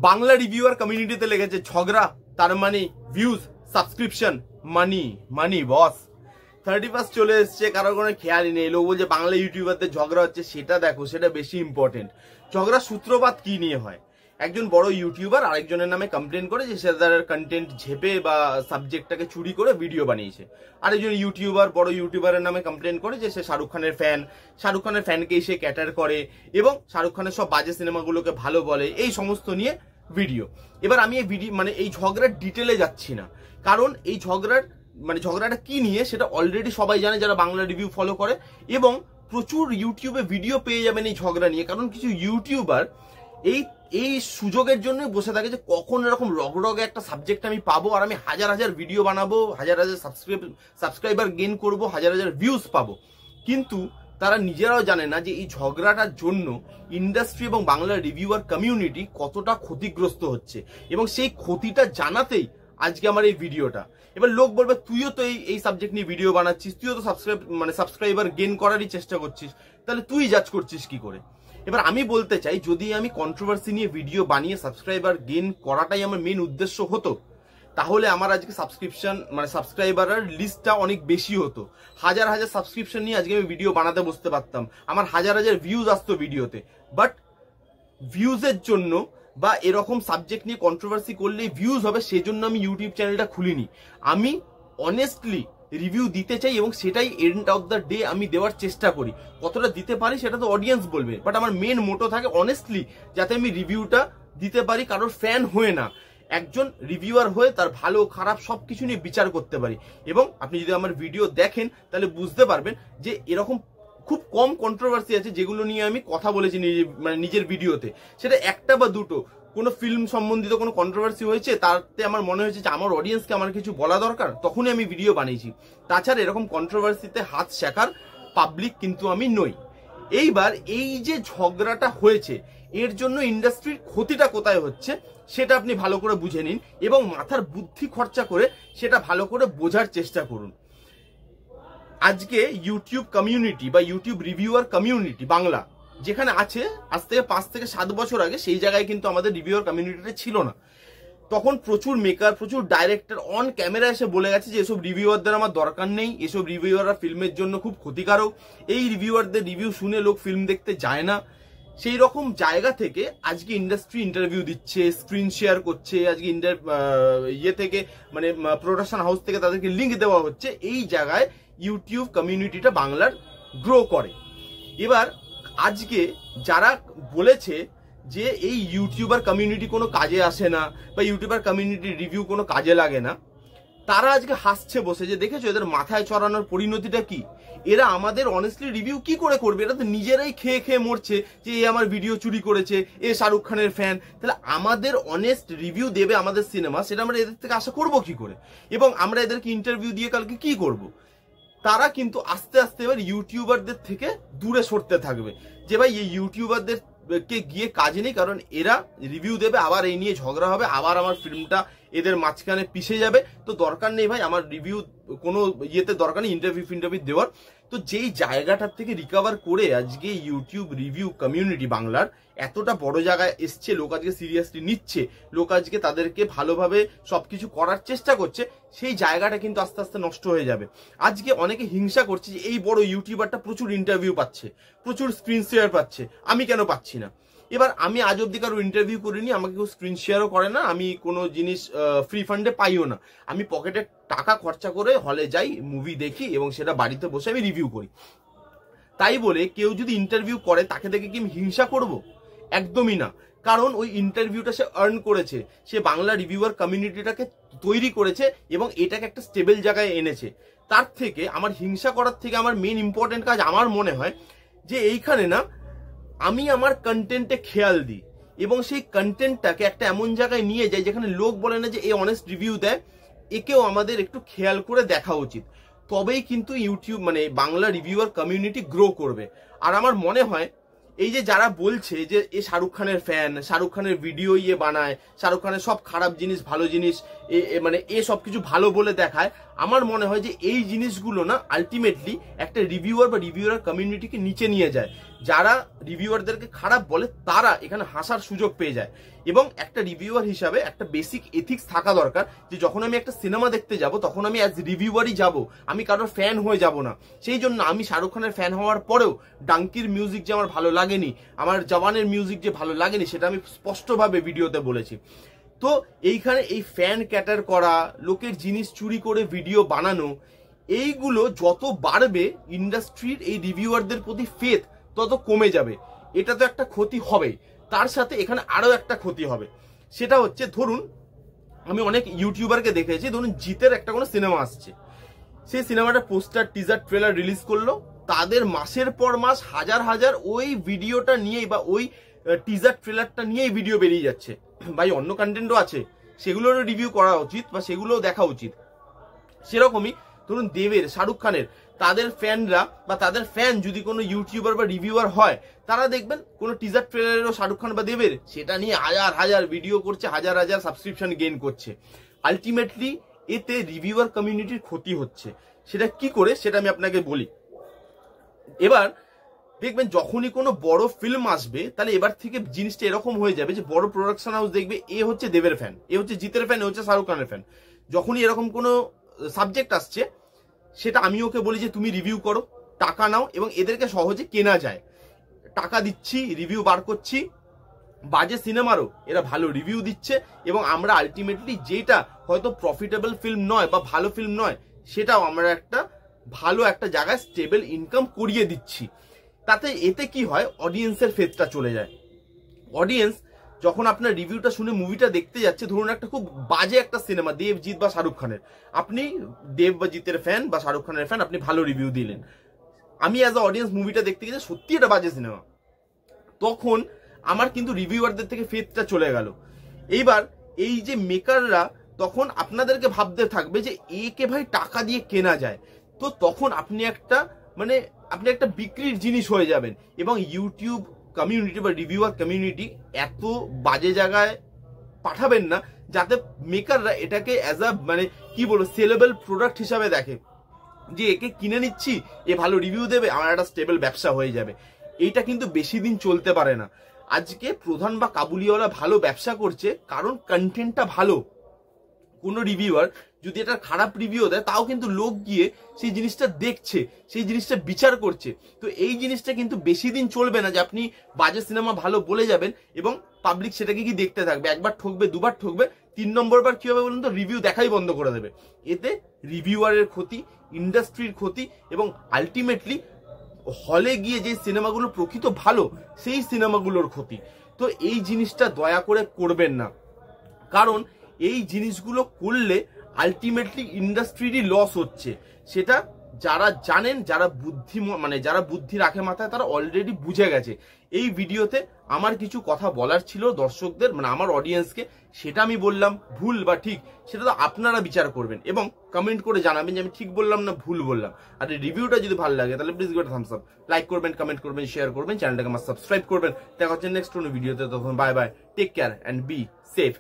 Bangla reviewer কমিউনিটিতে লেগেছে ঝগড়া, তার মানে ভিউজ, সাবস্ক্রিপশন, মানি মানি বস। 31 চলে এসছে, কারোর কোনো খেয়ালই নেই। লোক বলছে বাংলা ইউটিউবারদের ঝগড়া হচ্ছে, সেটা দেখো, সেটা বেশি ইম্পর্টেন্ট। ঝগড়ার সূত্রপাত কি নিয়ে হয়? একজন বড় ইউটিউবার আরেকজনের নামে কমপ্লেন করে যে সে তার কন্টেন্ট ঝেপে বা সাবজেক্টটাকে চুরি করে ভিডিও বানিয়েছে। আরেকজন ইউটিউবার বড় ইউটিউবারের নামে কমপ্লেন করে যে সে শাহরুখ খানের ফ্যান, শাহরুখ খানের ফ্যানকেই সে ক্যাটার করে এবং শাহরুখ খানের সব বাজে সিনেমাগুলোকে ভালো বলে, এই সমস্ত নিয়ে ভিডিও। এবার আমি এই ভিডিও এই ঝগড়ার ডিটেলে যাচ্ছি না, কারণ এই ঝগড়াটা কি নিয়ে সেটা অলরেডি সবাই জানে যারা বাংলা রিভিউ ফলো করে, এবং প্রচুর ইউটিউবে ভিডিও পেয়ে যাবেন এই ঝগড়া নিয়ে। কারণ কিছু ইউটিউবার এই সুযোগের জন্য বসে থাকে যে কখন এরকম রগরগে একটা সাবজেক্ট আমি পাবো আর আমি হাজার হাজার ভিডিও বানাবো, হাজার হাজার সাবস্ক্রাইবার গেইন করবো, হাজার হাজার ভিউজ পাবো। কিন্তু তারা নিজেরাও জানে না যে এই ঝগড়াটার জন্য ইন্ডাস্ট্রি এবং বাংলা রিভিউয়ার কমিউনিটি কতটা ক্ষতিগ্রস্ত হচ্ছে, এবং সেই ক্ষতিটা জানাতেই আজকে আমার এই ভিডিওটা। এবার লোক বলবে তুইও তো এই সাবজেক্ট নিয়ে ভিডিও বানাচ্ছিস, তুইও তো সাবস্ক্রাইবার গেইন করারই চেষ্টা করছিস, তাহলে তুই জাজ করছিস কি করে? এবার আমি বলতে চাই, যদি আমি কন্ট্রোভার্সি নিয়ে ভিডিও বানিয়ে সাবস্ক্রাইবার গেইন করাটাই আমার মেন উদ্দেশ্য হতো, তাহলে আমার আজকে সাবস্ক্রাইবারের লিস্টটা অনেক বেশি হতো। হাজার হাজার সাবস্ক্রিপশন নিয়ে আজকে আমি ভিডিও বানাতে বসতে পারতাম, আমার হাজার হাজার ভিউজ আসতো ভিডিওতে। বাট ভিউজের জন্য বা এরকম সাবজেক্ট নিয়ে কন্ট্রোভার্সি করলেই ভিউজ হবে সেজন্য আমি ইউটিউব চ্যানেলটা খুলিনি। আমি অনেস্টলি রিভিউ দিতে চাই এবং সেটাই এন্ড অফ দ্য ডে আমি দেওয়ার চেষ্টা করি। কতটা দিতে পারি সেটা তো অডিয়েন্স বলবে, বাট আমার মেন মোটো থাকে অনেস্টলি যাতে আমি রিভিউটা দিতে পারি কারোর ফ্যান হয়ে না, একজন রিভিউয়ার হয়ে তার ভালো খারাপ সবকিছু নিয়ে বিচার করতে পারি। এবং আপনি যদি আমার ভিডিও দেখেন তাহলে বুঝতে পারবেন যে এরকম খুব কম কন্ট্রোভার্সি আছে যেগুলো নিয়ে আমি কথা বলেছি নিজের ভিডিওতে। সেটা একটা বা দুটো, কোনো ফিল্ম সম্বন্ধিত কোনো কন্ট্রোভার্সি হয়েছে, তাতে আমার মনে হয়েছে যে আমার অডিয়েন্সকে আমার কিছু বলা দরকার, তখনই আমি ভিডিও বানিয়েছি। তাছাড়া এরকম কন্ট্রোভার্সিতে হাত শেখার পাবলিক কিন্তু আমি নই। এইবার এই যে ঝগড়াটা হয়েছে এর জন্য ইন্ডাস্ট্রির ক্ষতিটা কোথায় হচ্ছে সেটা আপনি ভালো করে বুঝে নিন এবং মাথার বুদ্ধি খরচা করে সেটা ভালো করে বোঝার চেষ্টা করুন। আজকে ইউটিউব কমিউনিটি বা ইউটিউব রিভিউয়ার কমিউনিটি বাংলা যেখানে আছে, আজ থেকে 5 থেকে 7 বছর আগে সেই জায়গায় কিন্তু আমাদের রিভিউয়ার কমিউনিটিটা ছিল না। তখন প্রচুর মেকার, প্রচুর ডাইরেক্টর অন ক্যামেরা এসে বলে গেছে যে এসব রিভিউয়ারদের আমার দরকার নেই, এসব রিভিউয়াররা ফিল্মের জন্য খুব ক্ষতিকারক, এই রিভিউয়ারদের রিভিউ শুনে লোক ফিল্ম দেখতে যায় না। সেই রকম জায়গা থেকে আজকে ইন্ডাস্ট্রি ইন্টারভিউ দিচ্ছে, স্ক্রিন শেয়ার করছে, আজকে থেকে প্রোডাকশন হাউস থেকে তাদেরকে লিঙ্ক দেওয়া হচ্ছে। এই জায়গায় ইউটিউব কমিউনিটিটা বাংলার গ্রো করে। এবার আজকে যারা বলেছে যে এই ইউটিউবার কমিউনিটি কোনো কাজে আসে না বা ইউটিউবার কমিউনিটি রিভিউ কোনো কাজে লাগে না, তারা আজকে হাসছে বসে যে দেখেছো এদের মাথায় চড়ানোর পরিণতিটা কি। এরা আমাদের অনেস্টলি রিভিউ কি করে করবে? এরা তো নিজেরাই খেয়ে খেয়ে মরছে যে এ আমার ভিডিও চুরি করেছে, এ শাহরুখ খানের ফ্যান। তাহলে আমাদের অনেস্ট রিভিউ দেবে আমাদের সিনেমা, সেটা আমরা এদের থেকে আশা করবো কি করে? এবং আমরা এদেরকে ইন্টারভিউ দিয়ে কালকে কি করব? তারা কিন্তু আস্তে আস্তে এবার ইউটিউবারদের থেকে দূরে সরতে থাকবে যে ভাই এই ইউটিউবারদের কে গিয়ে কাজ নেই, কারণ এরা রিভিউ দেবে, আবার এই নিয়ে ঝগড়া হবে, আবার আমার ফিল্মটা এদের মাঝখানে পিষে যাবে। তো দরকার নেই ভাই আমার রিভিউ কোনো ইয়েতে দরকার নেই ইন্টারভিউ দেওয়ার। তো যেই জায়গাটার থেকে রিকভার করে আজকে ইউটিউব রিভিউ কমিউনিটি বাংলার এতটা বড় জায়গায় এসছে, লোক আজকে সিরিয়াসলি নিচ্ছে, লোক আজকে তাদেরকে ভালোভাবে সবকিছু করার চেষ্টা করছে, সেই জায়গাটা কিন্তু আস্তে আস্তে নষ্ট হয়ে যাবে। আজকে অনেকে হিংসা করছে যে এই বড় ইউটিউবারটা প্রচুর ইন্টারভিউ পাচ্ছে, প্রচুর স্ক্রিন শেয়ার পাচ্ছে, আমি কেন পাচ্ছি না? এবার আমি আজ অব্দি কারো ইন্টারভিউ করিনি, আমাকে কেউ স্ক্রিন শেয়ারও করে না, আমি কোনো জিনিস ফ্রি ফান্ডে পাইও না। আমি পকেটে টাকা খরচা করে হলে যাই, মুভি দেখি এবং সেটা বাড়িতে বসে আমি রিভিউ করি। তাই বলে কেউ যদি ইন্টারভিউ করে তাকে দেখে কি আমি হিংসা করব? একদমই না। কারণ ওই ইন্টারভিউটা সে আর্ন করেছে, সে বাংলা রিভিউয়ার কমিউনিটিটাকে তৈরি করেছে এবং এটাকে একটা স্টেবল জায়গায় এনেছে। তার থেকে আমার হিংসা করার থেকে আমার মেন ইম্পর্টেন্ট কাজ আমার মনে হয় যে এইখানে না আমি আমার কন্টেন্টে খেয়াল দিই এবং সেই কন্টেন্টটাকে একটা এমন জায়গায় নিয়ে যাই যেখানে লোক বলে না যে এ অনেস্ট রিভিউ দেয়, একেও আমাদের একটু খেয়াল করে দেখা উচিত। তবেই কিন্তু YouTube Bangla reviewer community grow করবে। আর আমার মনে হয় এই যে যারা বলছে যে এ শাহরুখ খানের ফ্যান, শাহরুখ খানের ভিডিও বানায়, শাহরুখ খানের সব খারাপ জিনিস ভালো জিনিস এ সবকিছু ভালো বলে দেখায়, আমার মনে হয় যে এই জিনিসগুলো না আলটিমেটলি একটা রিভিউয়ার বা রিভিউয়ার কমিউনিটিকে নিচে নিয়ে যায়। যারা রিভিউয়ারদেরকে খারাপ বলে তারা এখানে হাসার সুযোগ পেয়ে যায়। এবং একটা রিভিউয়ার হিসাবে একটা বেসিক এথিক্স থাকা দরকার, যে যখন আমি একটা সিনেমা দেখতে যাব তখন আমি অ্যাজ রিভিউয়ারই যাব, আমি কারোর ফ্যান হয়ে যাব না। সেই জন্য আমি শাহরুখ খানের ফ্যান হওয়ার পরেও ডাঙ্কির মিউজিক যে আমার ভালো লাগেনি, আমার জওয়ানের মিউজিক যে ভালো লাগেনি, সেটা আমি স্পষ্টভাবে ভিডিওতে বলেছি। তো এইখানে এই ফ্যান ক্যাটার করা, লোকের জিনিস চুরি করে ভিডিও বানানো, এইগুলো যত বাড়বে ইন্ডাস্ট্রির এই রিভিউয়ারদের প্রতি ফেথ তত কমে যাবে। এটা তো একটা ক্ষতি হবে, তার সাথে এখানে আরো একটা ক্ষতি হবে। সেটা হচ্ছে, ধরুন আমি অনেক ইউটিউবারকে দেখেছি, ধরুন জিতের একটা কোনো সিনেমা আসছে, সেই সিনেমাটা পোস্টার, টিজার, ট্রেলার রিলিজ করলো, তাদের মাসের পর মাস হাজার হাজার ওই ভিডিওটা নিয়েই বা ওই টিজার ট্রেলারটা নিয়েই ভিডিও বেরিয়ে যাচ্ছে। ভাই অন্য কন্টেন্টও আছে, সেগুলোরও রিভিউ করা উচিত বা সেগুলোও দেখা উচিত। সেরকমই ধরুন দেবের, শাহরুখ খানের, তাদের ফ্যানরা বা তাদের ফ্যান যদি কোনো ইউটিউবার বা রিভিউয়ার হয়, তারা দেখবেন কোনো টিজার ট্রেলারেরও শাহরুখ খান বা দেবের সেটা নিয়ে হাজার হাজার ভিডিও করছে, হাজার হাজার সাবস্ক্রিপশন গেইন করছে। আলটিমেটলি এতে রিভিউয়ার কমিউনিটির ক্ষতি হচ্ছে। সেটা কি করে, সেটা আমি আপনাকে বলি। এবার দেখবেন যখনই কোনো বড় ফিল্ম আসবে, তাহলে এবার থেকে জিনিসটা এরকম হয়ে যাবে যে বড় প্রোডাকশন হাউস দেখবে এ হচ্ছে দেবের ফ্যান, এ হচ্ছে জিতের ফ্যান, এ হচ্ছে শাহরুখ খানের ফ্যান। যখনই এরকম কোনো সাবজেক্ট আসছে, সেটা আমি ওকে বলি যে তুমি রিভিউ করো, টাকা নাও, এবং এদেরকে সহজে কেনা যায়। টাকা দিচ্ছি, রিভিউ বার করছি, বাজে সিনেমারও এরা ভালো রিভিউ দিচ্ছে, এবং আমরা আলটিমেটলি যেটা হয়তো প্রফিটেবল ফিল্ম নয় বা ভালো ফিল্ম নয়, সেটাও আমরা একটা ভালো একটা জায়গায় স্টেবল ইনকাম করিয়ে দিচ্ছি। তাতে এতে কি হয়, অডিয়েন্সের ফেথটা চলে যায়। অডিয়েন্স যখন আপনার রিভিউটা শুনে মুভিটা দেখতে যাচ্ছে, ধরুন একটা খুব বাজে একটা সিনেমা, দেব, জিৎ বা শাহরুখ খানের, আপনি দেব বা জিতের ফ্যান বা শাহরুখ খানের ফ্যান, আপনি ভালো রিভিউ দিলেন, আমি অ্যাজ আ অডিয়েন্স মুভিটা দেখতে গেছি সত্যি এটা বাজে সিনেমা, তখন আমার কিন্তু রিভিউয়ারদের থেকে ফেথটা চলে গেল। এইবার এই যে মেকাররা তখন আপনাদেরকে ভাবতে থাকবে যে একে ভাই টাকা দিয়ে কেনা যায়, তো তখন আপনি একটা বিক্রির জিনিস হয়ে যাবেন। এবং ইউটিউব কমিউনিটি বা রিভিউয়ার কমিউনিটি এত বাজে জায়গায় পাঠাবেন না যাতে মেকাররা এটাকে অ্যাজ আ কি বলবো সেলেবল প্রোডাক্ট হিসাবে দেখে, যে একে কিনে নিচ্ছি, এ ভালো রিভিউ দেবে, আমার একটা স্টেবল ব্যবসা হয়ে যাবে। এইটা কিন্তু বেশি দিন চলতে পারে না। আজকে প্রধান বা কাবুলিওয়ালা ভালো ব্যবসা করছে কারণ কন্টেন্টটা ভালো। কোনো রিভিউয়ার যদি এটা খারাপ রিভিউ দেয়, তাও কিন্তু লোক গিয়ে সেই জিনিসটা দেখছে, সেই জিনিসটা বিচার করছে। তো এই জিনিসটা কিন্তু বেশি দিন চলবে না যে আপনি বাজে সিনেমা ভালো বলে যাবেন এবং পাবলিক সেটাকে কি দেখতে থাকবে, একবার ঠকবে, দুবার ঠকবে, 3 নম্বর বার কি হবে বলুন তো, রিভিউ দেখাই বন্ধ করে দেবে। এতে রিভিউয়ারের ক্ষতি, ইন্ডাস্ট্রির ক্ষতি, এবং আলটিমেটলি হলে গিয়ে যে সিনেমাগুলো প্রকৃত ভালো সেই সিনেমাগুলোর ক্ষতি। তো এই জিনিসটা দয়া করে করবেন না, কারণ এই জিনিসগুলো করলে আলটিমেটলি ইন্ডাস্ট্রিরই লস হচ্ছে। সেটা যারা জানেন, যারা যারা বুদ্ধি রাখে মাথায়, তারা অলরেডি বুঝে গেছে। এই ভিডিওতে আমার কিছু কথা বলার ছিল দর্শকদের, আমার অডিয়েন্সকে, সেটা আমি বললাম। ভুল বা ঠিক সেটা তো আপনারা বিচার করবেন এবং কমেন্ট করে জানাবেন যে আমি ঠিক বললাম না ভুল বললাম। আর এই রিভিউটা যদি ভালো লাগে তাহলে please give it thumbs up, like করবেন, কমেন্ট করবেন, শেয়ার করবেন, চ্যানেলটাকে আমার সাবস্ক্রাইব করবেন। দেখা হচ্ছে নেক্সট কোনো ভিডিওতে। তখন bye bye, take care and be safe.